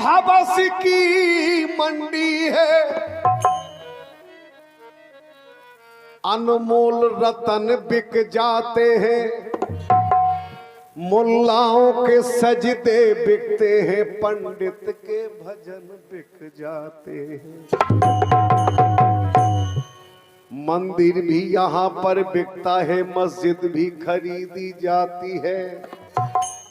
हवस की मंडी है, अनमोल रतन बिक जाते हैं, मुल्लाओं के सजदे बिकते हैं, पंडित के भजन बिक जाते हैं। मंदिर भी यहाँ पर बिकता है, मस्जिद भी खरीदी जाती है,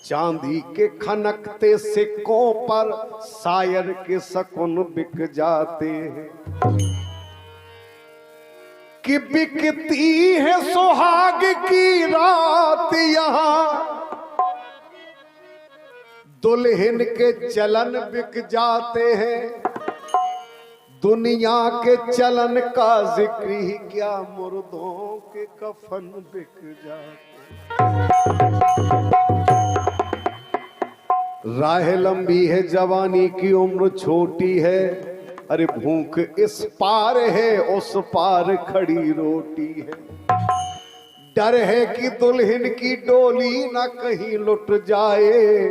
चांदी के खनकते सिक्कों पर शायर के शकुन बिक जाते हैं। कि बिकती है सुहाग की रात यहाँ, दुल्हन के चलन बिक जाते हैं, दुनिया के चलन का जिक्र ही क्या, मुर्दों के कफन बिक जाते हैं। राह लंबी है, जवानी की उम्र छोटी है, अरे भूख इस पार है, उस पार खड़ी रोटी है। डर है कि दुल्हन की डोली न कहीं लुट जाए,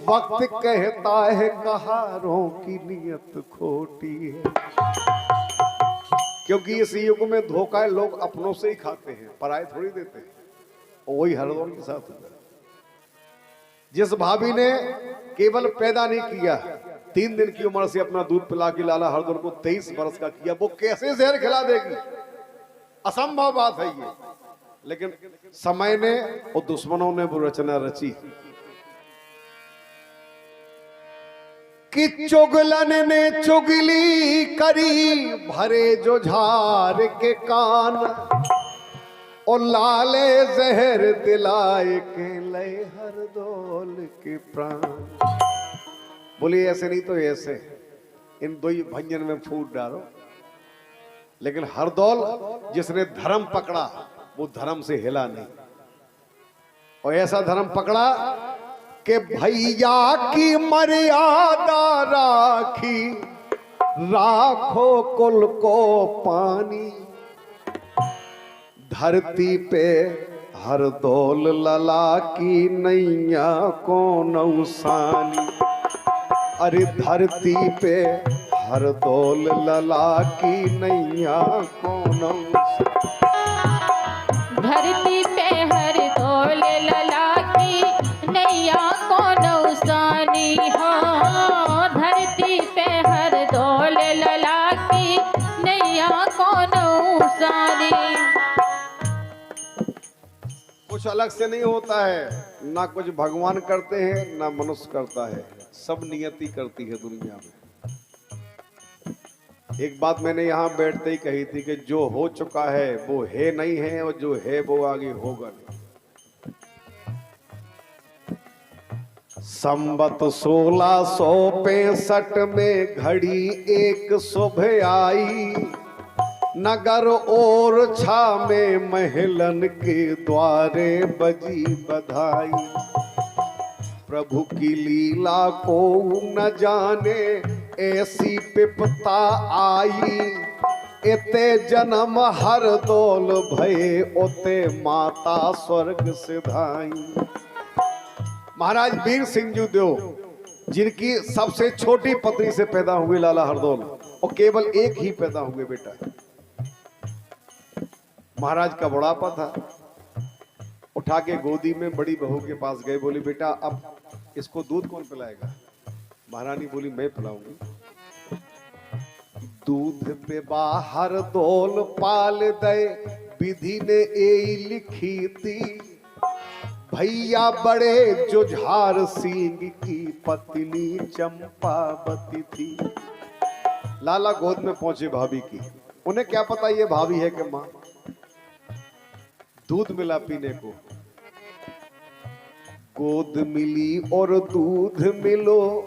वक्त कहता है कहारों की नियत खोटी है। क्योंकि इस युग में धोखा लोग अपनों से ही खाते हैं, पराये थोड़ी देते हैं। वही हरदौल के साथ हुआ। जिस भाभी ने केवल पैदा नहीं किया, 3 दिन की उम्र से अपना दूध पिला के लाला हरदौल को 23 वर्ष का किया, वो कैसे जहर खिला देगी? असंभव बात है ये। लेकिन समय ने और दुश्मनों ने वो रचना रची कि चुगलन ने चुगली करी, भरे जो झार के कान, और लाले जहर दिलाए के लय हरदौल के प्राण। बोलिए ऐसे नहीं तो ऐसे, इन दो ही भंजन में फूट डालो। लेकिन हरदौल जिसने धर्म पकड़ा वो धर्म से हिला नहीं, और ऐसा धर्म पकड़ा कि भैया की मर्यादा राखी, राखो कुल को पानी। धरती पे हरदौल लला की नैया को नौसानी, अरे धरती पे हरदौल लला की नैया को नौसानी। धरती पे हरदौल लला की नैया को नौसानी, हाँ धरती पे हरदौल लला की नैया को नौसानी। कुछ अलग से नहीं होता है, ना कुछ भगवान करते हैं ना मनुष्य करता है, सब नियति करती है दुनिया में। एक बात मैंने यहाँ बैठते ही कही थी कि जो हो चुका है वो है नहीं है, और जो है वो आगे होगा नहीं। संवत 1665 में घड़ी एक सुबह आई, नगर और छा में महलन के द्वारे बजी बधाई। प्रभु की लीला को न जाने ऐसी विपता आई, एते जन्म हरदौल भये, ओते माता स्वर्ग सिधाई। महाराज वीर सिंह जी देव, जिनकी सबसे छोटी पत्नी से पैदा हुए लाला हरदौल, और केवल एक ही पैदा हुए बेटा। महाराज का बुढ़ापा था, उठा के गोदी में बड़ी बहू के पास गए, बोली बेटा अब इसको दूध कौन पिलाएगा? महारानी बोली मैं पिलाऊंगी। दूध पे बाहर दौल पाल दे, विधि ने ए लिखी थी, भैया बड़े जुझार सिंह की पत्नी चंपावती थी। लाला गोद में पहुंचे भाभी की, उन्हें क्या पता ये भाभी है कि मां। दूध मिला पीने को, गोद मिली और दूध मिलो।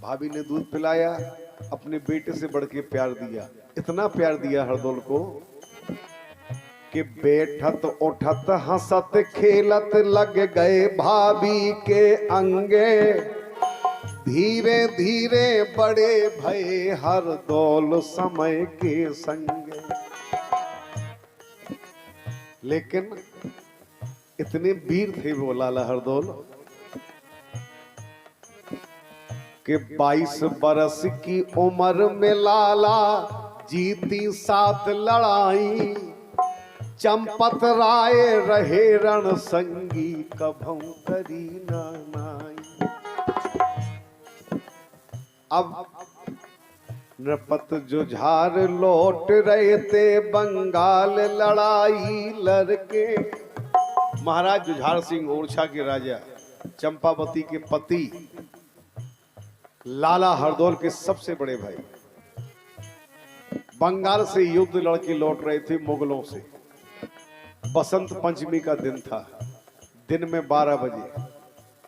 भाभी ने दूध पिलाया, अपने बेटे से बढ़ के प्यार दिया, इतना प्यार दिया हरदौल को कि बैठत उठत हंसत खेलत लग गए भाभी के अंगे। धीरे धीरे बड़े भये हरदौल समय के संगे। लेकिन इतने वीर थे वो लाला हरदौल कि 22 बरस की उम्र में लाला जीती 7 लड़ाई, चंपत राय रहे रण संगी कभू करी ना नाई। अब नृपत जुझार लौट रहे थे बंगाल लड़ाई लड़के। महाराज जुझार सिंह ओरछा के राजा, चंपावती के पति, लाला हरदौल के सबसे बड़े भाई, बंगाल से युद्ध लड़के लौट रहे थे मुगलों से। बसंत पंचमी का दिन था। दिन में 12 बजे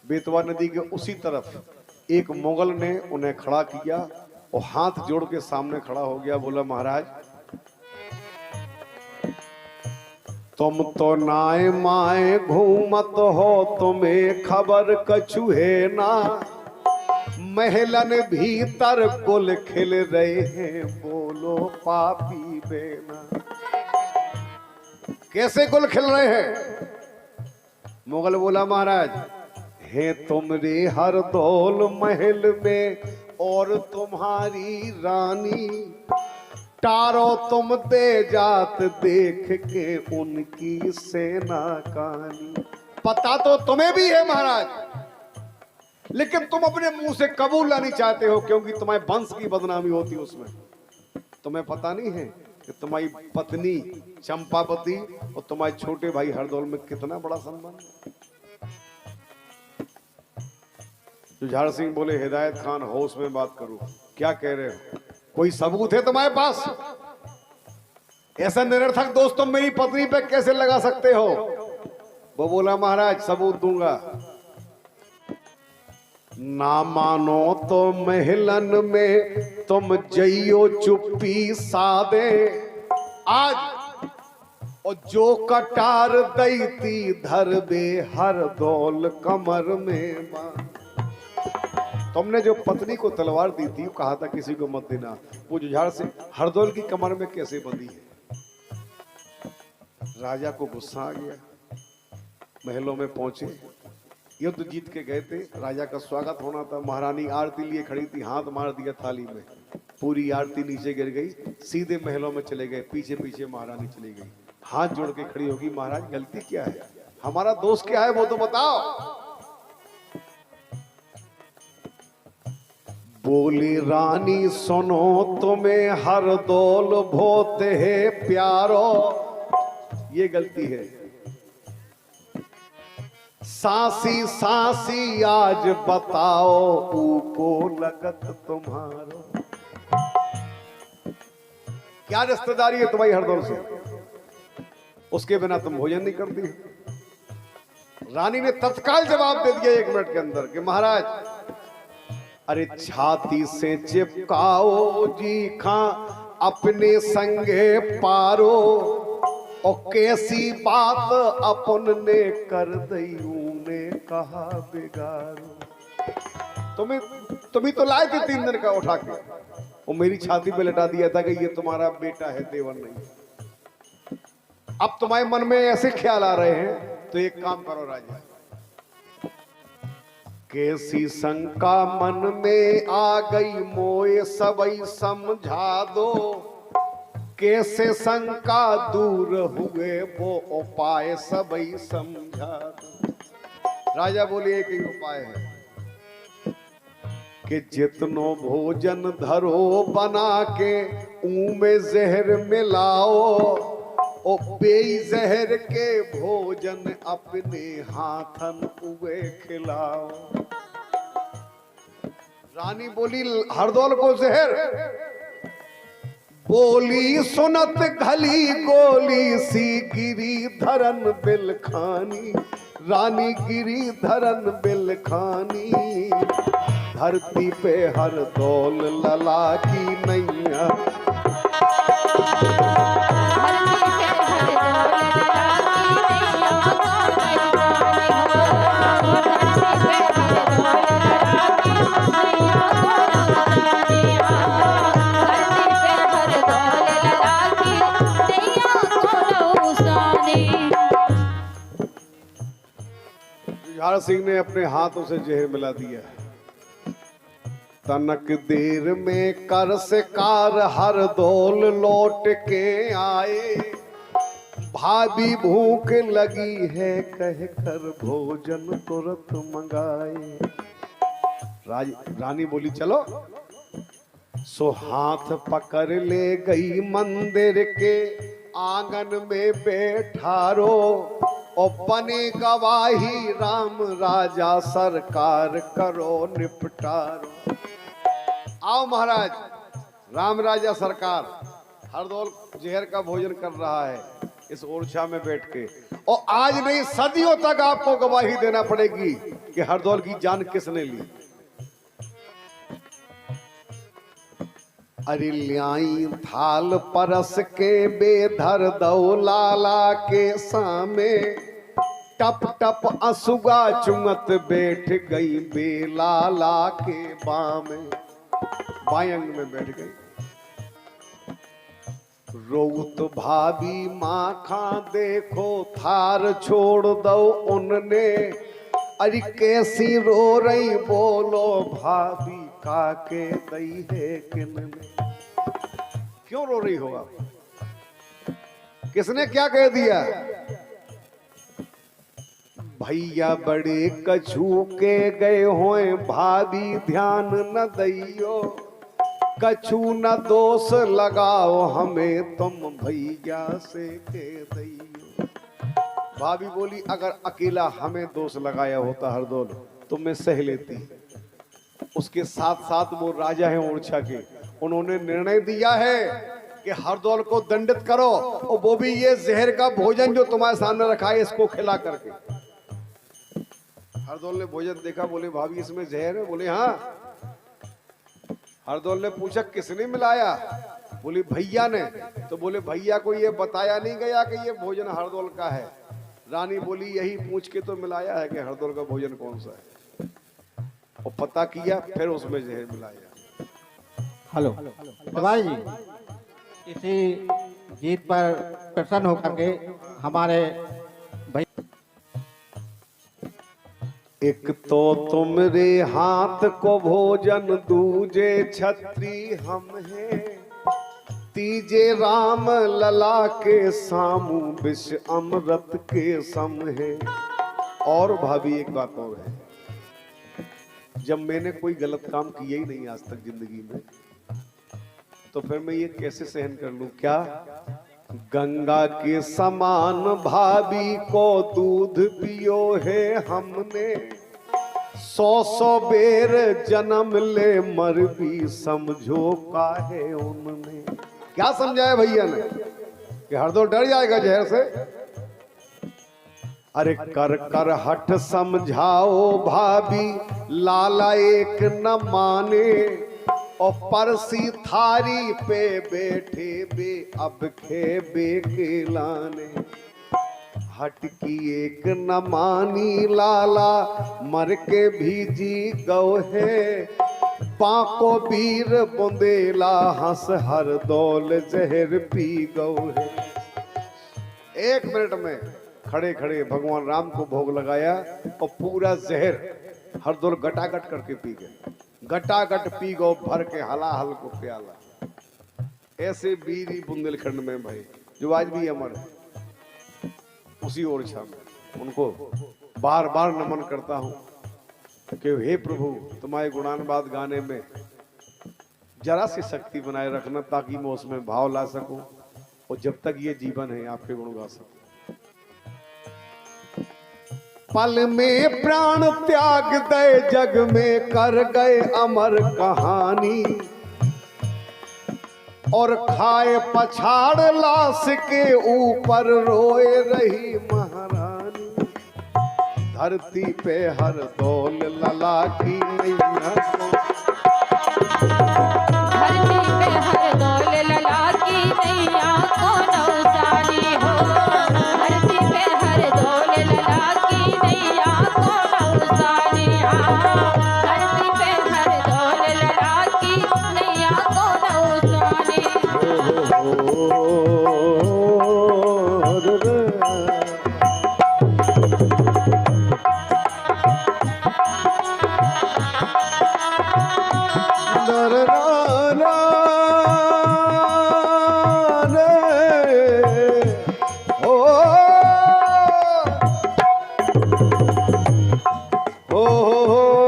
बेतवा नदी के उसी तरफ एक मुगल ने उन्हें खड़ा किया और हाथ जोड़ के सामने खड़ा हो गया। बोला, महाराज तुम तो नाय माए घूमत हो, तुम्हें खबर कछु है ना। महलन भीतर कुल खिल रहे हैं, बोलो पापी बेना। कैसे कुल खिल रहे हैं? मुगल बोला, महाराज है तुमरे हरदौल महल में और तुम्हारी रानी, टारो तुम दे जात देख के उनकी सेना कहानी। पता तो तुम्हें भी है महाराज, लेकिन तुम अपने मुंह से कबूल नहीं चाहते हो, क्योंकि तुम्हारे वंश की बदनामी होती है उसमें। तुम्हें पता नहीं है कि तुम्हारी पत्नी चंपावती और तुम्हारे छोटे भाई हरदौल में कितना बड़ा संबंध। जुझार सिंह बोले, हिदायत खान होश में बात करो, क्या कह रहे हो? कोई सबूत है तुम्हारे पास? ऐसा निरर्थक दोस्त तुम मेरी पत्नी पे कैसे लगा सकते हो? वो बोला, महाराज सबूत दूंगा। ना मानो तो महलन में तुम जइयो चुप्पी सादे, आज और जो कटार दैती धरबे हरदौल कमर में बांध। तुमने जो पत्नी को तलवार दी थी, कहा था किसी को मत देना, वो जुझार से हरदौल की कमर में कैसे बंधी है? राजा को गुस्सा आ गया। महलों में पहुंचे, युद्ध जीत के गए थे, राजा का स्वागत होना था। महारानी आरती लिए खड़ी थी, हाथ मार दिया थाली में, पूरी आरती नीचे गिर गई। सीधे महलों में चले गए, पीछे पीछे महारानी चली गई, हाथ जोड़ के खड़ी होगी। महाराज गलती क्या है, हमारा दोष क्या है, वो तो बताओ। बोली, रानी सुनो तुम्हें हरदौल भोत है प्यारो, ये गलती है। सासी सासी आज बताओ, ऊको लगत तुम्हारो। क्या रिश्तेदारी है तुम्हारी हरदौल से? उसके बिना तुम भोजन नहीं करती। रानी ने तत्काल जवाब दे दिया 1 मिनट के अंदर कि महाराज, अरे छाती से चिपकाओ जी खां अपने संगे पारो, और कैसी बात अपन ने कर दई ने कहा बिगाड़ो। तुम्हें तो लाए थे 3 दिन का उठा के, और मेरी छाती पे लटा दिया था कि ये तुम्हारा बेटा है, देवर नहीं। अब तुम्हारे मन में ऐसे ख्याल आ रहे हैं, तो एक काम करो राजा, कैसी शंका मन में आ गई मोए सबई समझा दो, कैसे शंका दूर हुए वो उपाय सबई समझा दो। राजा बोले, एक ही उपाय है कि जितनो भोजन धरो बना के में जहर मिलाओ, ओ बेजहर के भोजन अपने हाथन उगे खिलाओ। रानी बोली, हरदौल को जहर? बोली, सुनत घली गोली सी गिरी धरन बिलखानी। रानी गिरी धरन बिलखानी, धरती पे हरदौल लला की नैया। जुझार सिंह ने अपने हाथों से जहर मिला दिया। तनक देर में कर शिकार हर दौल लौट के आए। भाभी भूख लगी है कह कर भोजन तुरंत मंगाए। रानी बोली चलो। सो हाथ पकड़ ले गई मंदिर के आंगन में बैठारो। और बने गवाही राम राजा सरकार करो निपटारो। आओ महाराज, राम राजा सरकार हरदौल जहर का भोजन कर रहा है इस ओरछा में बैठ के। और आज नहीं सदियों तक आपको गवाही देना पड़ेगी कि हरदौल की जान किसने ली। अरे ल्याई थाल परस के बेधर दो लाला के सामे। टप टप असुगा चुंगत बैठ गई बेलाला के बामे। बायंग में बैठ गई। रोत भाभी माखा देखो थार छोड़ दो उनने। अरे कैसी रो रही बोलो भाभी काके दई है किनने। क्यों रो रही हो आप? किसने क्या कह दिया? भैया बड़े कछू के गए होए भाभी ध्यान न दइयो। कछू न दोष लगाओ हमें तुम भैया से कह दइयो। भाभी बोली अगर अकेला हमें दोष लगाया होता हरदौल तो मैं सह लेती। उसके साथ साथ वो राजा हैं ओरछा के, उन्होंने निर्णय दिया है कि हरदौल को दंडित करो और वो भी ये जहर का भोजन जो तुम्हारे सामने रखा है इसको खिला करके। हरदौल ने भोजन देखा, बोले भाभी इसमें जहर है? बोले हाँ। हरदौल ने पूछा किसने मिलाया? बोली भैया ने। तो बोले भैया को ये बताया नहीं गया कि ये भोजन हरदौल का है? रानी बोली यही पूछ के तो मिलाया है कि हरदौल का भोजन कौन सा है। और पता किया फिर उसमें जहर मिलाया। हेलो भाई जी, इसी जीत पर प्रसन्न होकर के हमारे भाई एक तो तुमरे हाथ को भोजन दूजे छत्री हम है। तीजे राम लला के सामू विष अमृत के सम है। और भाभी एक बात और है, जब मैंने कोई गलत काम किया ही नहीं आज तक जिंदगी में तो फिर मैं ये कैसे सहन कर लूं? क्या गंगा के समान भाभी को दूध पियो है हमने। 100 बेर जन्म ले मर भी समझो का है उनने। क्या समझाया भैया ने कि हरदौल डर जाएगा जहर से? अरे कर कर हट समझाओ भाभी लाला एक न माने। और परसी थारी पे बैठे बे अब खेबे के लाने। हट की एक न मानी लाला मर के भी जी गौ है। पाको वीर बुंदेला हंस हरदौल जहर पी गौ है। 1 मिनट में खड़े खड़े भगवान राम को भोग लगाया और पूरा जहर हरदौल गटागट करके पी गए। गटागट पी गो भर के हलाहल को प्याला। ऐसे बीरी बुंदेलखंड में भाई जो आज भी अमर है उसी ओरछा में, उनको बार बार नमन करता हूं कि हे प्रभु तुम्हारे गुणानुवाद गाने में जरा सी शक्ति बनाए रखना ताकि मैं उसमें भाव ला सकूं और जब तक ये जीवन है आपके गुण गा सकूं। पल में प्राण त्याग दे जग में कर गए अमर कहानी। और खाए पछाड़ लाश के ऊपर रोए रही महारानी। धरती पे हरदौल लला की नैया को। धरती पे हरदौल लला की नैया को नौसानी हो। धरती पे हरदौल लला की नैया को नौसानी हो। धरती पे हरदौल लला की नैया को नौसानी हो। हो